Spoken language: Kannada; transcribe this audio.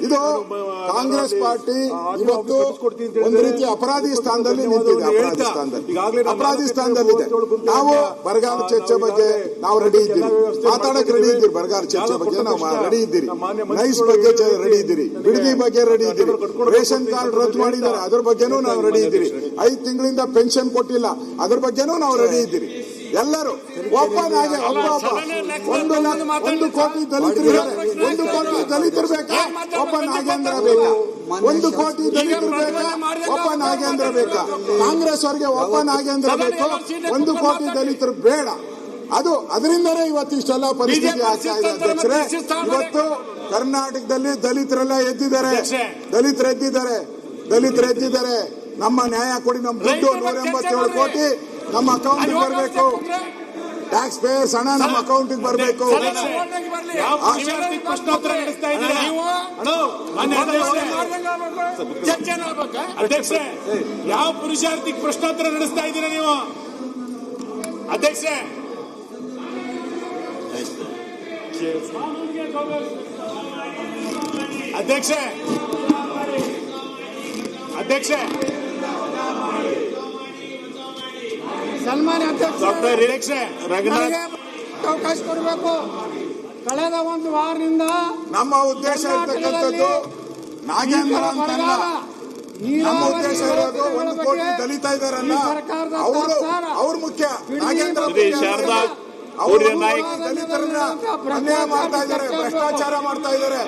ಇದು ಕಾಂಗ್ರೆಸ್ ಪಾರ್ಟಿ ಇವತ್ತು ಒಂದು ರೀತಿ ಅಪರಾಧಿ ಸ್ಥಾನದಲ್ಲಿ ನಿಂತಿದೆ. ಅಪರಾಧಿ ಸ್ಥಾನದಲ್ಲಿದೆ. ನಾವು ಬರಗಾಲ ಚರ್ಚೆ ಬಗ್ಗೆ ನಾವು ರೆಡಿ ಇದ್ದೀರಿ, ಮಾತಾಡಕ್ಕೆ ರೆಡಿ ಇದ್ದೀರಿ. ಬರಗಾಲ ಚರ್ಚೆ ಬಗ್ಗೆ ನಾವು ರೆಡಿ ಇದ್ದೀರಿ. ನೈಸ್ ಬಗ್ಗೆ ರೆಡಿ ಇದ್ದೀರಿ. ಬಿಡದಿ ಬಗ್ಗೆ ರೆಡಿ ಇದ್ದೀರಿ. ರೇಷನ್ ಕಾರ್ಡ್ ರದ್ದು ಮಾಡಿದ್ದಾರೆ, ಅದ್ರ ಬಗ್ಗೆನೂ ನಾವು ರೆಡಿ ಇದ್ದೀರಿ. 5 ತಿಂಗಳಿಂದ ಪೆನ್ಷನ್ ಕೊಟ್ಟಿಲ್ಲ, ಅದ್ರ ಬಗ್ಗೆನೂ ನಾವು ರೆಡಿ ಇದ್ದೀರಿ. ಎಲ್ಲರೂ ಓಪನ್ ಆಗಿ ಒಂದು ಕೋಟಿ ದಲಿತರಿದ್ದಾರೆ. 1 ಕೋಟಿ ದಲಿತರು ಬೇಕಾ? ಒಬ್ಬ ನಾಗೇಂದ್ರ ಬೇಕಾ? 1 ಕೋಟಿ ದಲಿತರು ಬೇಕಾ? ಒಬ್ಬ ನಾಗೇಂದ್ರ ಬೇಕಾ? ಕಾಂಗ್ರೆಸ್ ಅವರಿಗೆ ಒಬ್ಬ ನಾಗೇಂದ್ರ ಬೇಕು, 1 ಕೋಟಿ ದಲಿತರು ಬೇಡ. ಅದರಿಂದಲೇ ಇವತ್ತು ಇಷ್ಟೆಲ್ಲ ಪರಿಸ್ಥಿತಿ ಆಗ್ತಾ ಇದೆ. ಅಧ್ಯಕ್ಷರೇ, ಇವತ್ತು ಕರ್ನಾಟಕದಲ್ಲಿ ದಲಿತರೆಲ್ಲ ಎದ್ದಿದ್ದಾರೆ. ದಲಿತರು ಎದ್ದಿದ್ದಾರೆ. ನಮ್ಮ ನ್ಯಾಯ ಕೊಡಿ, ನಮ್ಮ ದುಡ್ಡು 187 ಕೋಟಿ ನಮ್ಮ ಅಕೌಂಟ್ ಬರಬೇಕು. ಟ್ಯಾಕ್ಸ್ ಪೇಯರ್ಸ್ ಹಣ ನಮ್ಮ ಅಕೌಂಟ್ ಬರಬೇಕು. ಅಧ್ಯಕ್ಷ, ಯಾವ ಪುರುಷಾರ್ಥಿಗೆ ಪ್ರಶ್ನೋತ್ತರ ನಡೆಸ್ತಾ ಇದ್ದೀರಾ ನೀವು? ಅಧ್ಯಕ್ಷ, ಅಧ್ಯಕ್ಷ ಅಧ್ಯಕ್ಷ ಸನ್ಮಾನ್ಯ ಅಧ್ಯಕ್ಷ ಅವಕಾಶ ಕೊಡಬೇಕು. ಕಳೆದ 1 ವಾರದಿಂದ ನಮ್ಮ ಉದ್ದೇಶ ಇರ್ತಕ್ಕಂಥದ್ದು ನಾಗೇಂದ್ರ ಅಂತಲ್ಲ. ನಮ್ಮ ಉದ್ದೇಶ ಇರೋದು 1 ಕೋಟಿ ದಲಿತ ಇದಾರಲ್ಲ, ಅವ್ರು ಮುಖ್ಯ. ನಾಗೇಂದ್ರ ದಲಿತರನ್ನ ಅನ್ಯಾಯ ಮಾಡ್ತಾ ಇದ್ದಾರೆ, ಭ್ರಷ್ಟಾಚಾರ ಮಾಡ್ತಾ ಇದ್ದಾರೆ.